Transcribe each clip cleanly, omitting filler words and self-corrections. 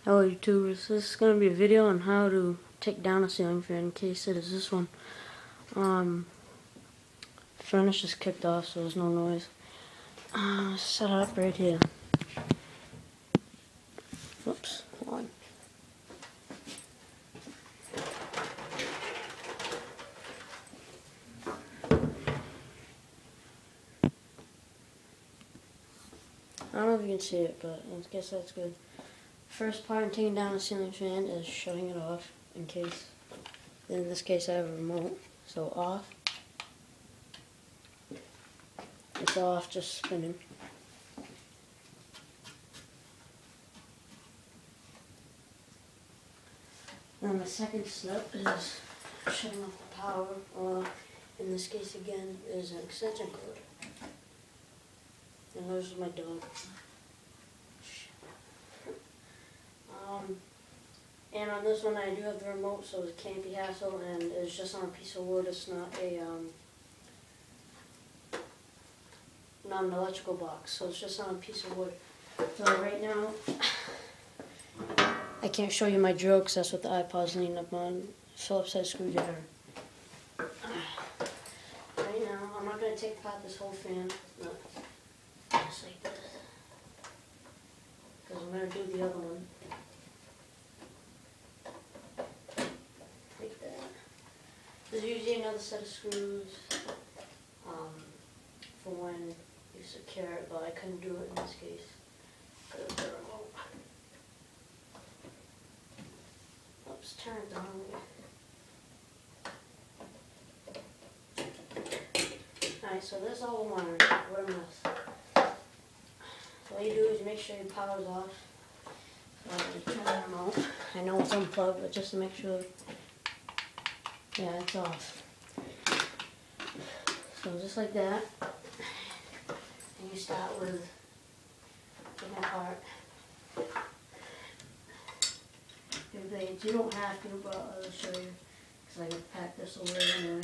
Hello YouTubers, this is going to be a video on how to take down a ceiling fan in case it is this one. Furnace just kicked off so there's no noise. Set it up right here. Whoops, hold on. I don't know if you can see it, but I guess that's good. First part in taking down a ceiling fan is shutting it off in case, in this case I have a remote, so off. It's off, just spinning. Then the second step is shutting off the power, or in this case again is an extension cord. And there's my dog. And on this one I do have the remote, so it can't be hassle, and it's just on a piece of wood. It's not an electrical box, so it's just on a piece of wood. So right now, I can't show you my drill because that's what the iPod's leaning up on. Phillips head screwdriver. Right now, I'm not going to take apart this whole fan. No. Just like this. Because I'm going to do the other one. Like that. There's usually another set of screws for when you secure it, but I couldn't do it in this case because of the remote. Oops, turn it down. Alright, so this is all the wires. What a mess. So all you do is you make sure your power's off. So you turn the remote. I know it's unplugged, but just to make sure, yeah, it's off. So just like that. And you start with taking apart your blades. You don't have to, but I'll show you because I can pack this away anyway.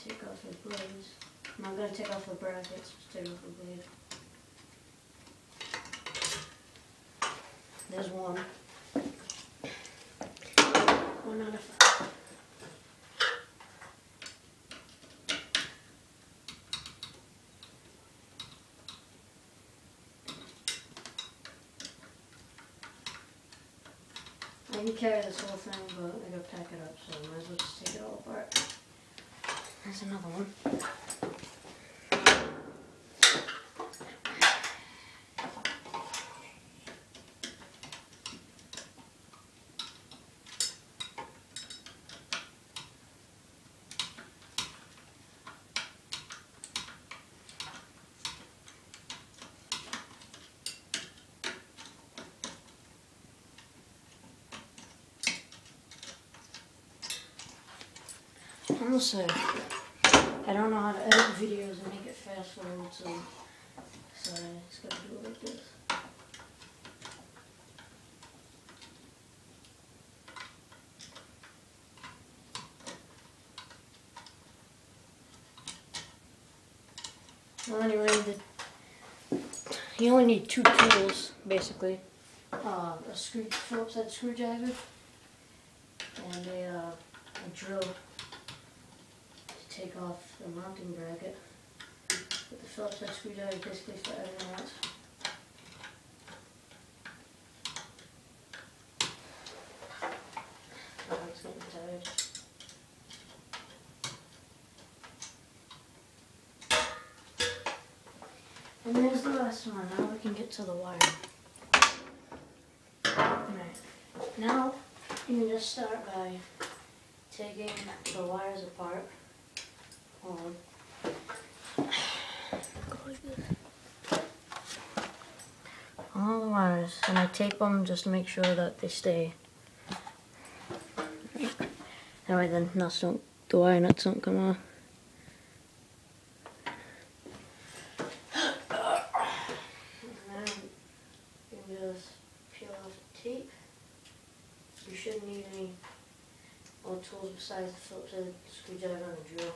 Take off the blades. I'm not going to take off the brackets, just take off the blade. There's one. 1 out of 5. I can carry this whole thing, but I gotta pack it up, so I might as well just take it all apart. There's another one. Also, I don't know how to edit videos and make it fast forward, so I just gotta do it like this. Well, anyway, you only need 2 tools, basically. A Phillips head screwdriver and a drill to take off the mounting bracket. But the Phillips head screwdriver is basically for everything else. Oh, it's getting tired. And there's the last one. Now we can get to the wire. Alright. Now you can just start by taking the wires apart. Hold on. Go like this. All the wires. And I tape them just to make sure that they stay. That way then the wire nuts don't come off. Just peel off the tape. You shouldn't need any other tools besides the Phillips head screwdriver and a drill.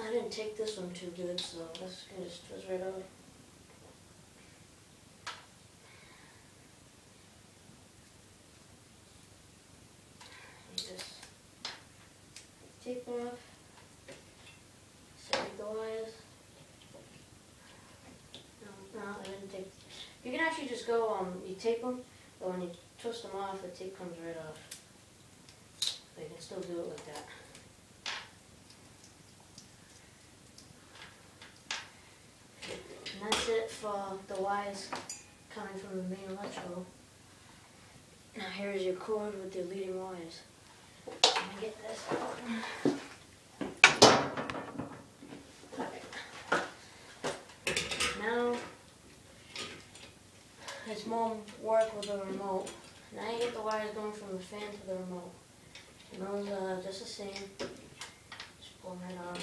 I didn't take this one too good, so this can just twist right out. You just tape off, separate the wires. No, I didn't take. You can actually just go, you tape them, but when you twist them off, the tape comes right off. But you can still do it like that. And that's it for the wires coming from the main electrical. Now here's your cord with your leading wires. Let me get this out. Now, there's more work with the remote. Now you get the wires going from the fan to the remote. And those are just the same. Just pull them right on.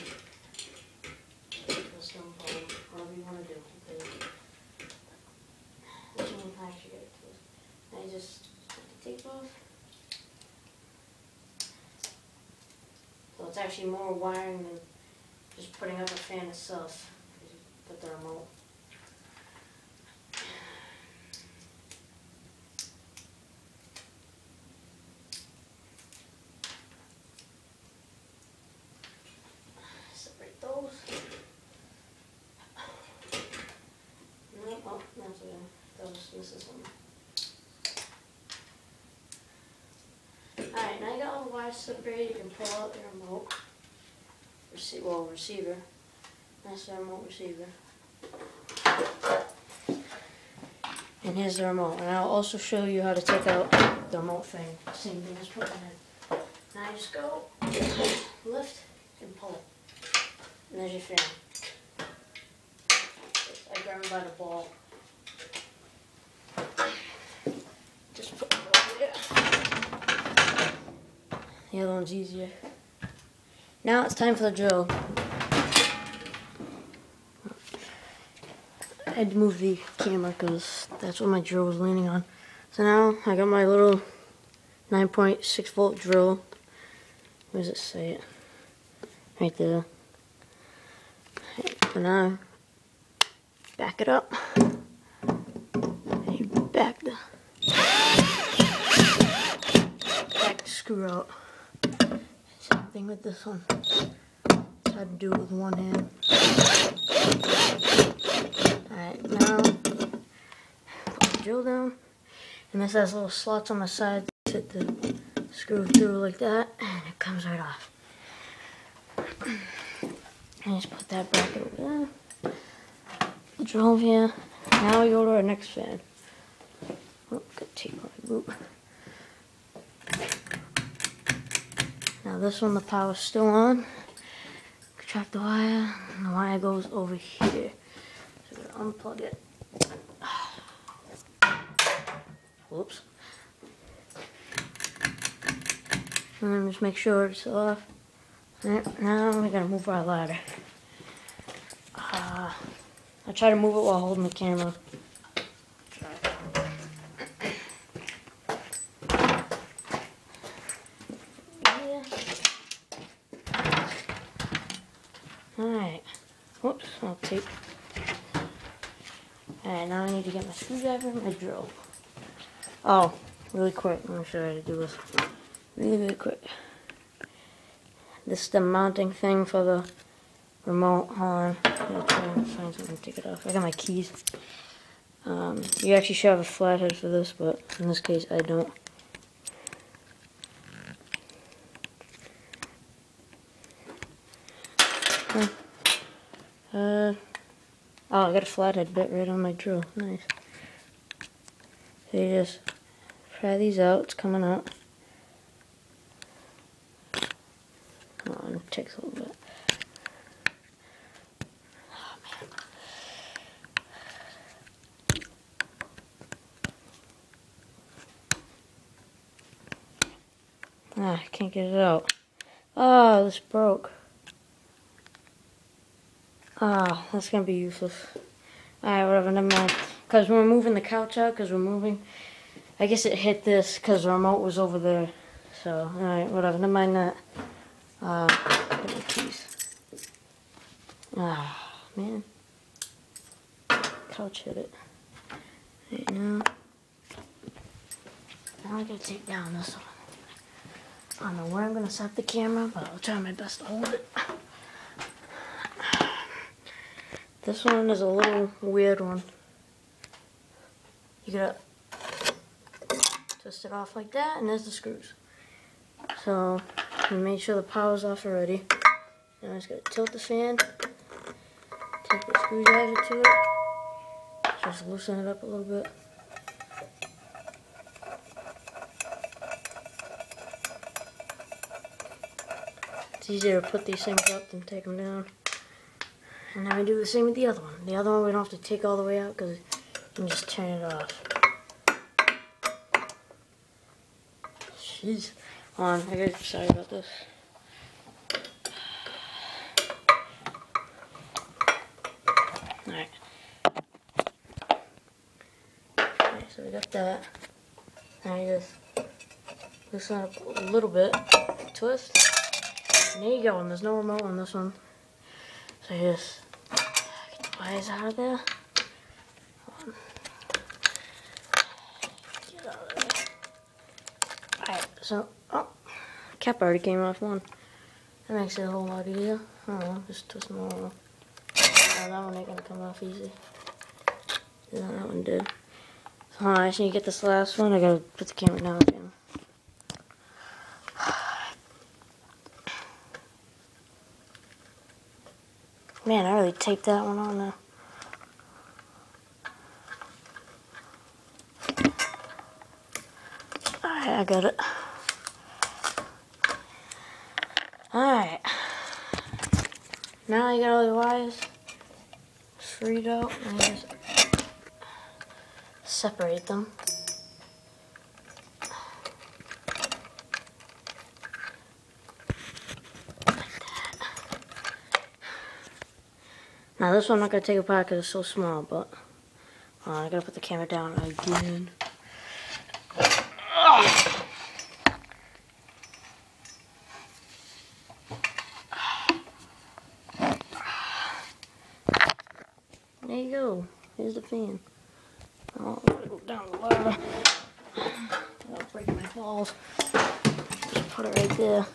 Twist them, pull them, whatever you want to do. This one will actually get it twisted. Now you just take the tape off. So it's actually more wiring than just putting up a fan itself. Put the remote. Separate those. No, oh, that's okay. That was this one. Alright, now you got all the wires separated, you can pull out the remote. Receiver. That's the remote receiver. And here's the remote. And I'll also show you how to take out the remote thing. Same thing as putting it in. Now you just go, lift, and pull it. And there's your fan. I grab it by the ball. Just put it over there. The other one's easier. Now it's time for the drill. I had to move the camera because that's what my drill was leaning on. So now I got my little 9.6 volt drill. Where does it say it? Right there. So now back it up. And you back the screw out. Same thing with this one. Just had to do it with one hand. Alright, now put the drill down, and this has little slots on the side to fit the screw through like that, and it comes right off. And just put that bracket over there. The drill over here. Now we go to our next fan. Oh, got tape on my boot. Now this one, the power's still on. Retract the wire, and the wire goes over here. So we're gonna unplug it. Whoops. And then just make sure it's off. Right, now we gotta move our ladder. I try to move it while holding the camera. Alright. Whoops, I'll tape. Alright, now I need to get my screwdriver and my drill. Oh, really quick. I'm not sure how to do this. Really quick. This is the mounting thing for the remote. Hold on. I'm gonna try and find something to take it off. I got my keys. You actually should have a flathead for this, but in this case, I don't. Oh, I got a flathead bit right on my drill. Nice. So you just pry these out. It's coming out. Oh, it takes a little bit. Oh, man. I can't get it out. Oh, this broke. Ah, that's gonna be useless. Alright, whatever, never mind. Because we're moving the couch out, because we're moving. I guess it hit this, because the remote was over there. So, alright, whatever, never mind that. Get my keys. Ah, man. Couch hit it. Right now. Now I gotta take down this one. I don't know where I'm gonna set the camera, but I'll try my best to hold it. This one is a little weird one. You gotta twist it off like that, and there's the screws. So, we made sure the power's off already. Now I just gotta tilt the fan, take the screwdriver to it, just loosen it up a little bit. It's easier to put these things up than take them down. And then we do the same with the other one. The other one we don't have to take all the way out because you can just turn it off. Jeez. Hold on, sorry about this. Alright. Okay, so we got that. Now you just loosen up a little bit. Twist. And there you go, and there's no remote on this one. So you just get the wires out of there. Get out of there. Alright, so, oh, cap already came off one. That makes it a whole lot easier. I don't know, just twist them all off. Oh, that one ain't gonna come off easy. Yeah, that one did. So, hold on, I just need to get this last one. I gotta put the camera down again. Man, I really taped that one on there. Alright, I got it. Alright. Now I got all the wires freed out, and I just separate them. Now this one I'm not going to take apart because it's so small, but I got to put the camera down again. There you go. Here's the fan. Oh, I'm going to go down the ladder. I'll break my balls. Just put it right there.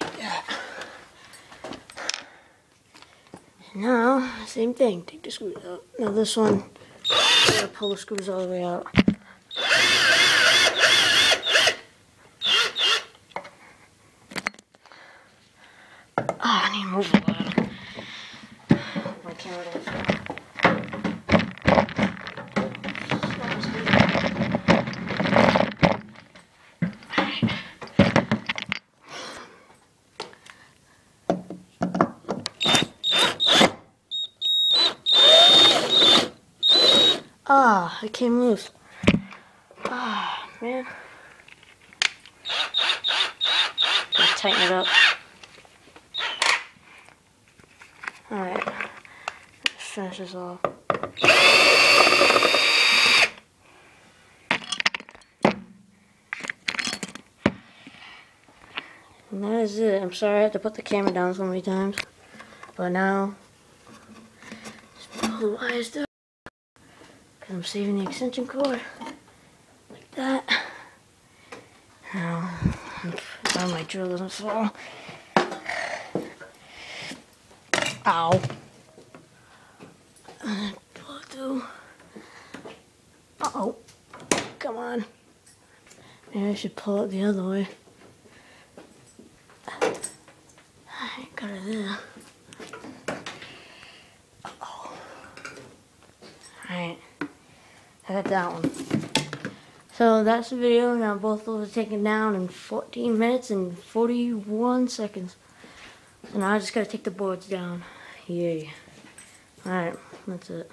Like that. Now, same thing, take the screws out. Now this one, I gotta pull the screws all the way out. Oh, I need to move a ladder. My camera doesn't fit. Ah, it came loose. Ah, man. Gotta tighten it up. Alright. Let's finish this off. And that is it. I'm sorry I had to put the camera down so many times. But now, just pull the wires down. Because I'm saving the extension cord. Like that. Now, my drill doesn't fall. Ow. Pull it through. Uh-oh. Come on. Maybe I should pull it the other way. I got it there. Uh-oh. Alright. I got that one. So that's the video. Now both those are taken down in 14 minutes and 41 seconds. So now I just gotta take the boards down. Yay. Alright, that's it.